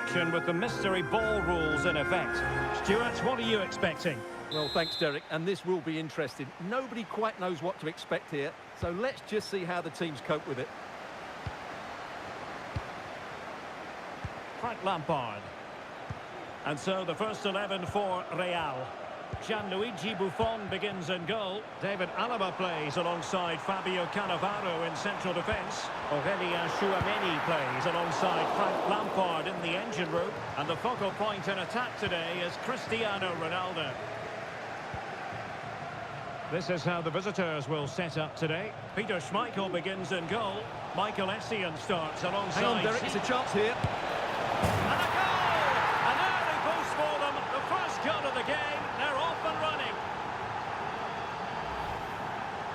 action with the mystery ball rules in effect. Stuart, what are you expecting? Well, thanks, Derek, and this will be interesting. Nobody quite knows what to expect here, so let's just see how the teams cope with it. Frank Lampard. And so the first 11 for Real. Gianluigi Buffon begins in goal. David Alaba plays alongside Fabio Cannavaro in central defence. Aurelien Chouameni plays alongside Frank Lampard in the engine room. And the focal point in attack today is Cristiano Ronaldo. This is how the visitors will set up today. Peter Schmeichel begins in goal. Michael Essien starts alongside... Hang on, Derek, it's a chance here. And a goal! An early boost for them. The first goal of the game. They're off and running.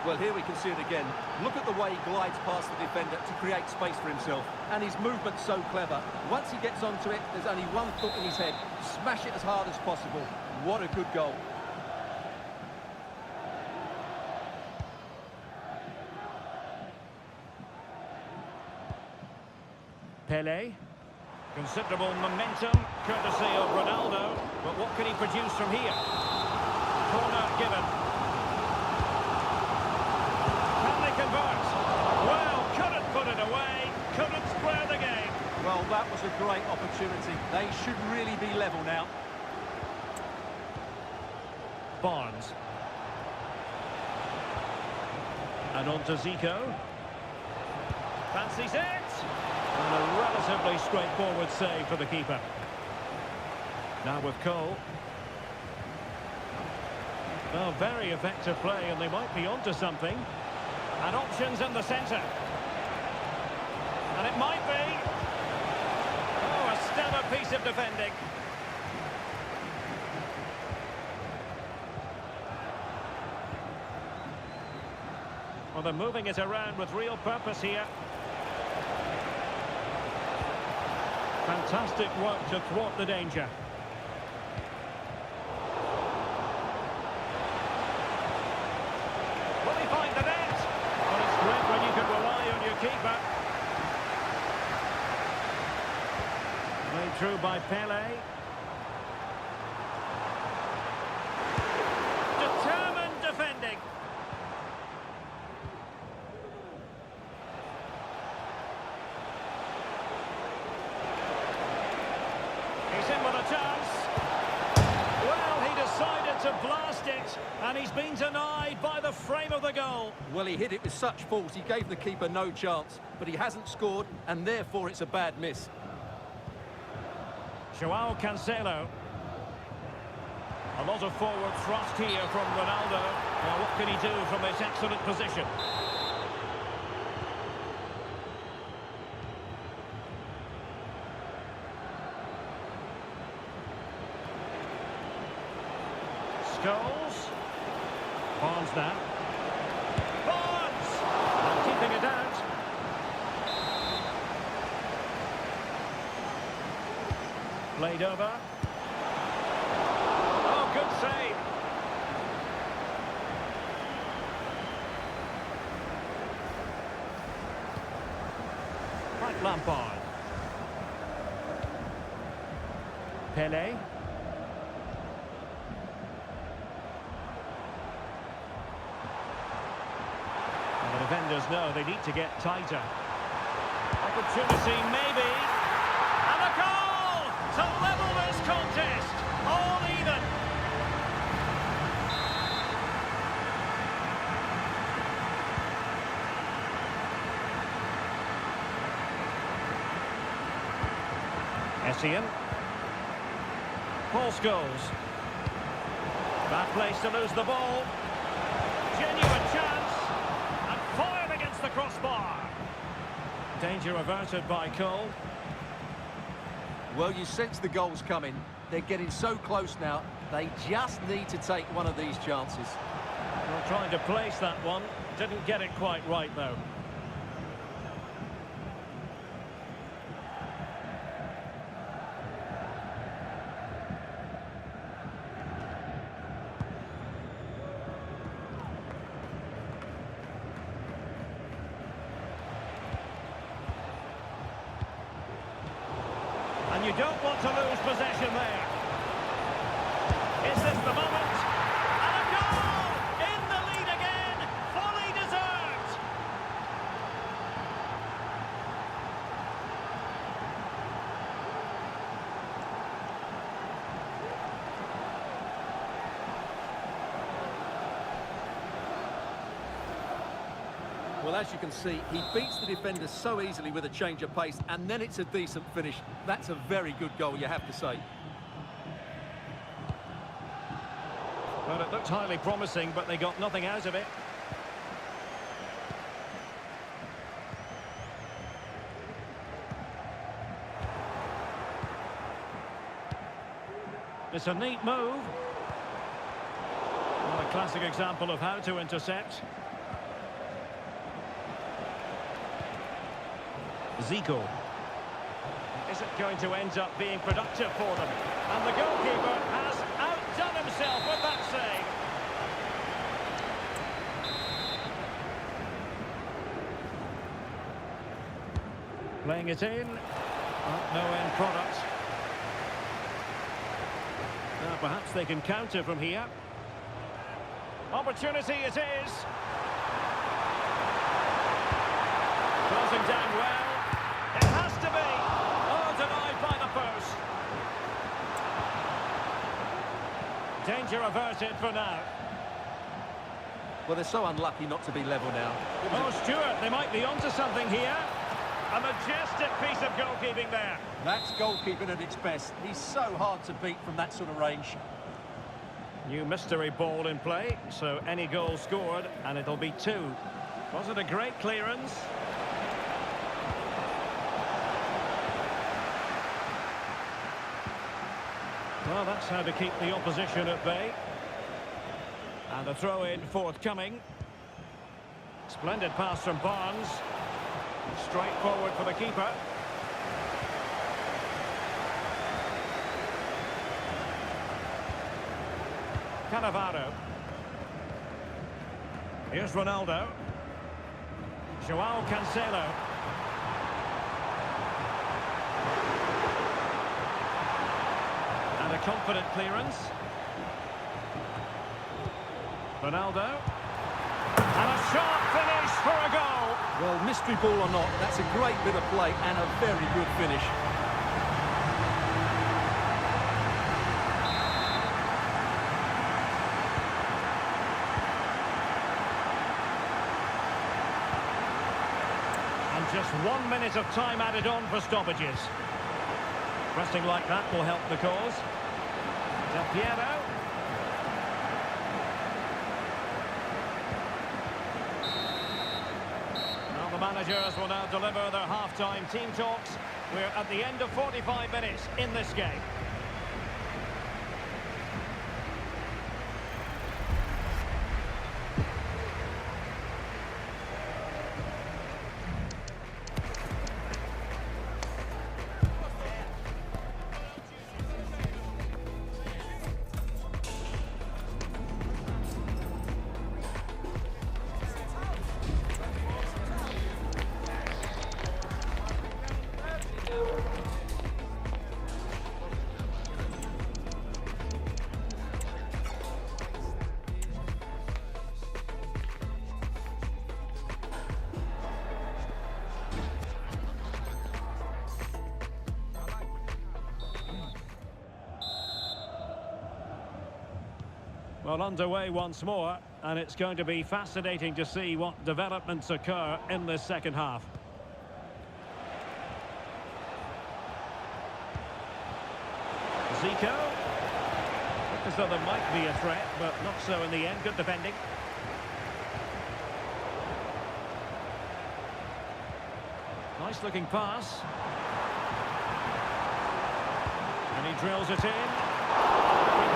Well, here we can see it again. Look at the way he glides past the defender to create space for himself. And his movement's so clever. Once he gets onto it, there's only one thought in his head. Smash it as hard as possible. What a good goal. Pelé. Considerable momentum, courtesy of Ronaldo. But what can he produce from here? Corner given. Can they convert? Well, couldn't put it away. Couldn't square the game. Well, that was a great opportunity. They should really be level now. Barnes. And on to Zico. Fancies it. And a relatively straightforward save for the keeper. Now with Cole. Well, very effective play, and they might be onto something. And options in the centre. And it might be. Oh, a stellar piece of defending. Well, they're moving it around with real purpose here. Fantastic work to thwart the danger. Will he find the net? Well, it's great when you can rely on your keeper. Played through by Pelé. Determined defending. He's in with a chance. Well, he decided to blast it, and he's been denied by the frame of the goal. Well, he hit it with such force, he gave the keeper no chance, but he hasn't scored, and therefore it's a bad miss. Joao Cancelo. A lot of forward thrust here from Ronaldo. Now, what can he do from this excellent position? Scholes. Barnes now. Barnes! And keeping it out. Played over. Oh, good save. Frank Lampard. Pelé. And the defenders know they need to get tighter. Opportunity maybe. And a goal to level this contest. All even. Essien. Paul Scholes. Bad place to lose the ball. Genuine chance. And fired against the crossbar. Danger averted by Cole. Well, you sense the goal's coming. They're getting so close now. They just need to take one of these chances. Well, trying to place that one. Didn't get it quite right, though. And And you don't want to lose possession there. Is this the moment? And a goal! In the lead again! Fully deserved! Well, as you can see, he beats the defender so easily with a change of pace, and then it's a decent finish. That's a very good goal, you have to say. Well, it looked highly promising, but they got nothing out of it. It's a neat move. Well, a classic example of how to intercept. Zico. Is it going to end up being productive for them? And the goalkeeper has outdone himself with that save. Playing it in. No end product. Now perhaps they can counter from here. Opportunity it is. Closing down well. It has to be. Oh, denied by the post. Danger averted for now. Well, they're so unlucky not to be level now. Oh, Stewart, they might be onto something here. A majestic piece of goalkeeping there. That's goalkeeping at its best. He's so hard to beat from that sort of range. New mystery ball in play, so any goal scored, and it'll be 2. Was it a great clearance? Well, that's how to keep the opposition at bay. And the throw-in forthcoming. Splendid pass from Barnes. Straight forward for the keeper. Cannavaro. Here's Ronaldo. Joao Cancelo. And a confident clearance. Ronaldo. And a sharp finish for a goal. Well, mystery ball or not, that's a great bit of play and a very good finish. And just 1 minute of time added on for stoppages. Resting like that will help the cause. Del Piero. The managers will now deliver their half-time team talks. We're at the end of 45 minutes in this game. Well, underway once more, and it's going to be fascinating to see what developments occur in this second half. Zico. Looked as though there might be a threat, but not so in the end. Good defending. Nice looking pass. And he drills it in.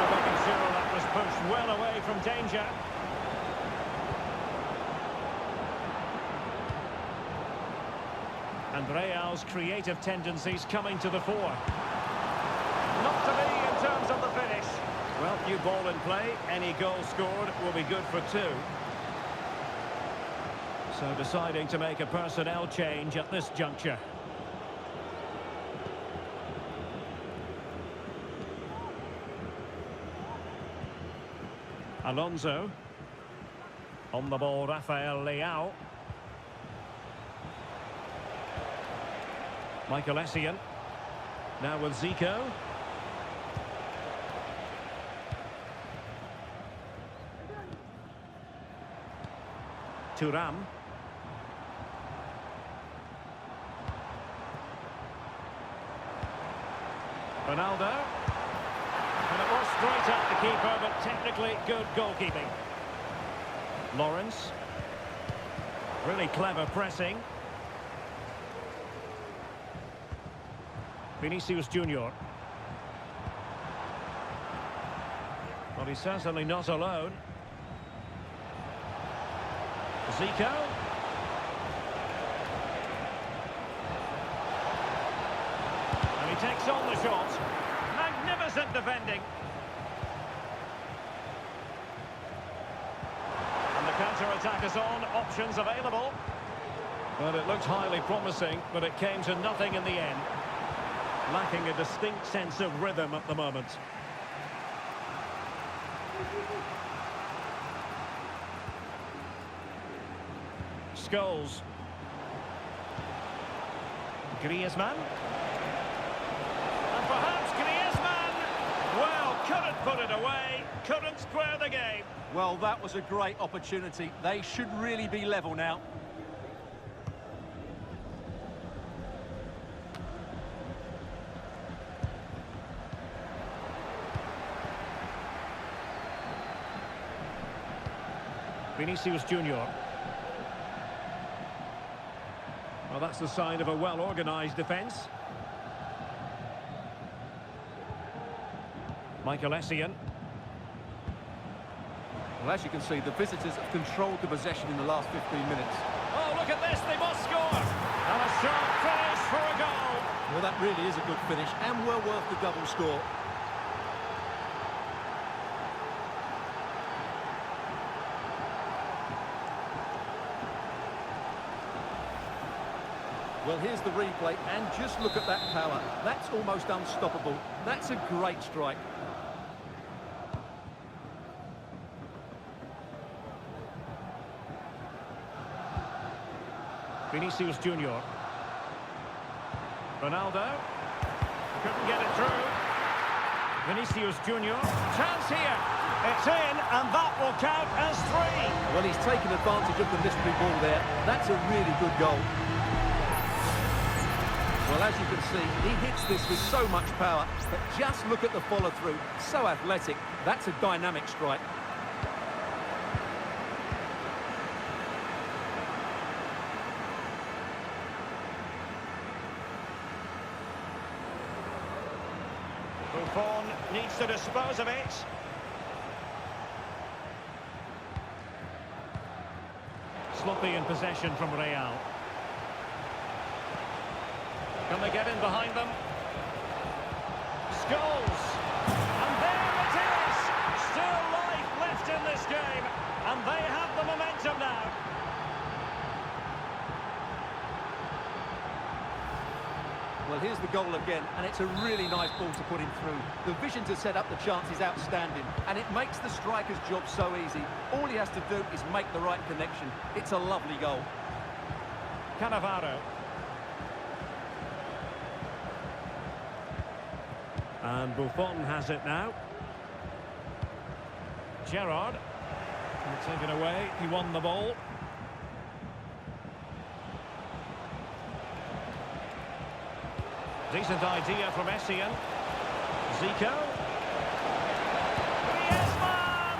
Making sure that was pushed well away from danger. And Real's creative tendencies coming to the fore. Not to be in terms of the finish. Well, new ball in play. Any goal scored will be good for 2. So deciding to make a personnel change at this juncture. Alonso. On the ball, Rafael Leao. Michael Essien. Now with Zico. Thuram. Ronaldo. And it was straight at the keeper, but technically good goalkeeping. Lawrence. Really clever pressing. Vinicius Junior. Well, he's certainly not alone. Zico. And he takes on the shot. Magnificent defending. And the counter-attack is on. Options available. Well, it looked highly promising, but it came to nothing in the end. Lacking a distinct sense of rhythm at the moment. Scholes. Griezmann. And perhaps Griezmann, well, couldn't put it away, couldn't square the game. Well, that was a great opportunity. They should really be level now. Vinicius Junior. Well, that's the sign of a well-organised defence. Michael Essien. Well, as you can see, the visitors have controlled the possession in the last 15 minutes. Oh, look at this, they must score! And a sharp finish for a goal! Well, that really is a good finish, and well worth the double score. Well, here's the replay, and just look at that power. That's almost unstoppable. That's a great strike. Vinicius Junior. Ronaldo. Couldn't get it through. Vinicius Junior. Chance here. It's in, and that will count as 3. Well, he's taken advantage of the mystery ball there. That's a really good goal. Well, as you can see, he hits this with so much power, but just look at the follow-through. So athletic. That's a dynamic strike. Buffon needs to dispose of it. Sloppy in possession from Real. Can they get in behind them? Scholes! And there it is! Still life left in this game, and they have the momentum now. Well, here's the goal again, and it's a really nice ball to put him through. The vision to set up the chance is outstanding, and it makes the striker's job so easy. All he has to do is make the right connection. It's a lovely goal. Cannavaro. And Buffon has it now. Gerrard. Taken away. He won the ball. Decent idea from Essien. Zico. Griezmann!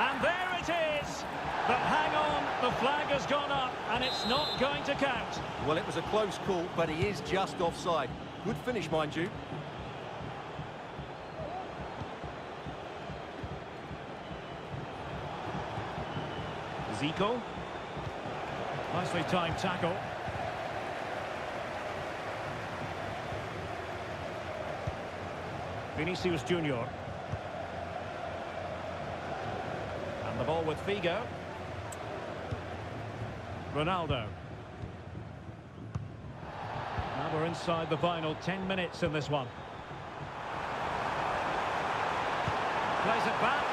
And there it is! But hang on, the flag has gone up, and it's not going to count. Well, it was a close call, but he is just offside. Good finish, mind you. Zico. Nicely timed tackle. Vinicius Junior. And the ball with Figo. Ronaldo. Now we're inside the final 10 minutes in this one. Plays it back.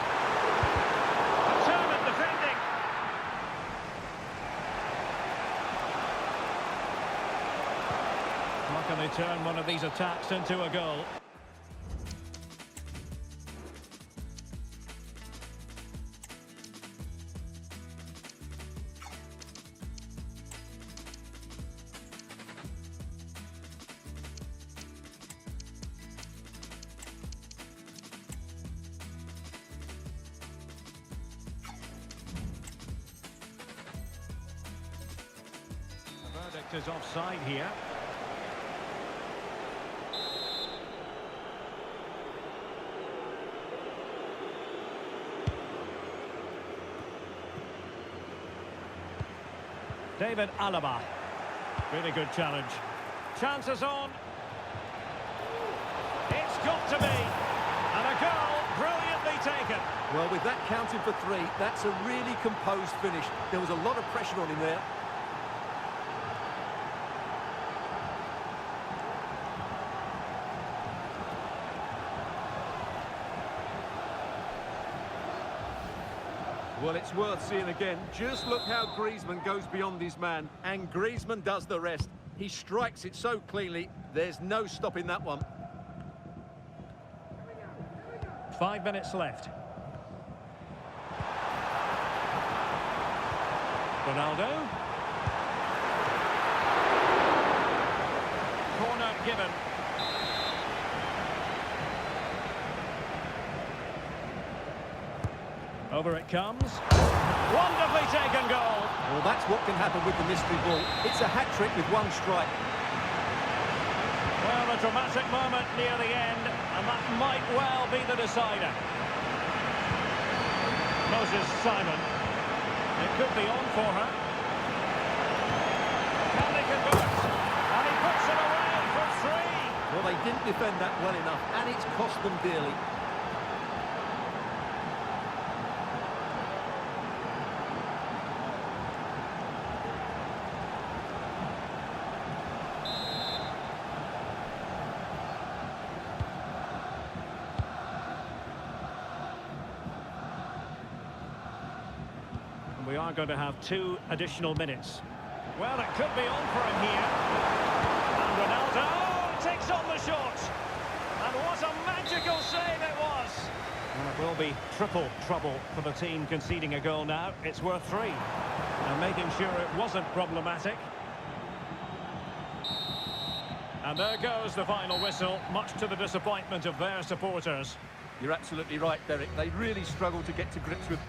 Can they turn one of these attacks into a goal? The verdict is offside here. David Alaba. Really good challenge. Chances on. It's got to be. And a goal brilliantly taken. Well, with that counting for 3, that's a really composed finish. There was a lot of pressure on him there. Well, it's worth seeing again. Just look how Griezmann goes beyond his man, and Griezmann does the rest. He strikes it so cleanly, there's no stopping that one. 5 minutes left. Ronaldo. Corner given. Over it comes. Wonderfully taken goal. Well, that's what can happen with the mystery ball. It's a hat-trick with one strike. Well, a dramatic moment near the end, and that might well be the decider. Moses Simon. It could be on for her. Can they convert? And he puts it away for 3. Well, they didn't defend that well enough, and it's cost them dearly. We are going to have 2 additional minutes. Well, it could be on for him here. And Ronaldo takes on the shot. And what a magical save it was. Well, it will be triple trouble for the team conceding a goal now. It's worth 3. And making sure it wasn't problematic. And there goes the final whistle, much to the disappointment of their supporters. You're absolutely right, Derek. They really struggled to get to grips with